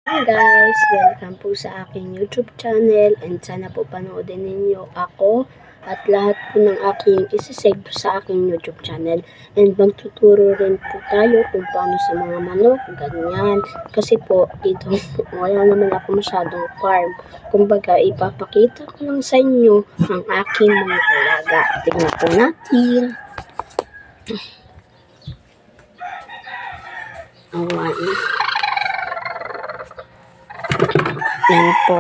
Hi guys! Welcome po sa aking YouTube channel and sana po panoodin ninyo ako at lahat po ng aking isasave sa aking YouTube channel. And magtuturo rin po tayo kung paano sa mga manok, ganyan. Kasi po, dito wala naman ako masyadong farm. Kumbaga, ipapakita ko lang sa inyo ang aking mga alaga. Tingnan po natin. Awan. Yan po.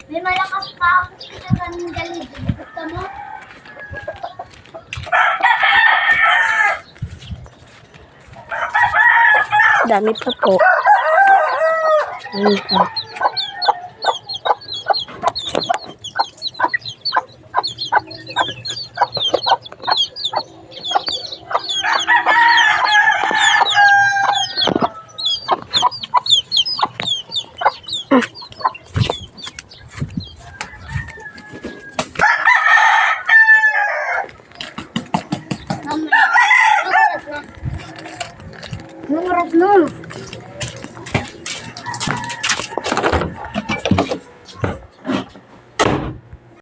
May malakas pa ako sa kanong galing. Gusto mo? Dami pa po. Ayun po. Anong oras na? Anong oras na?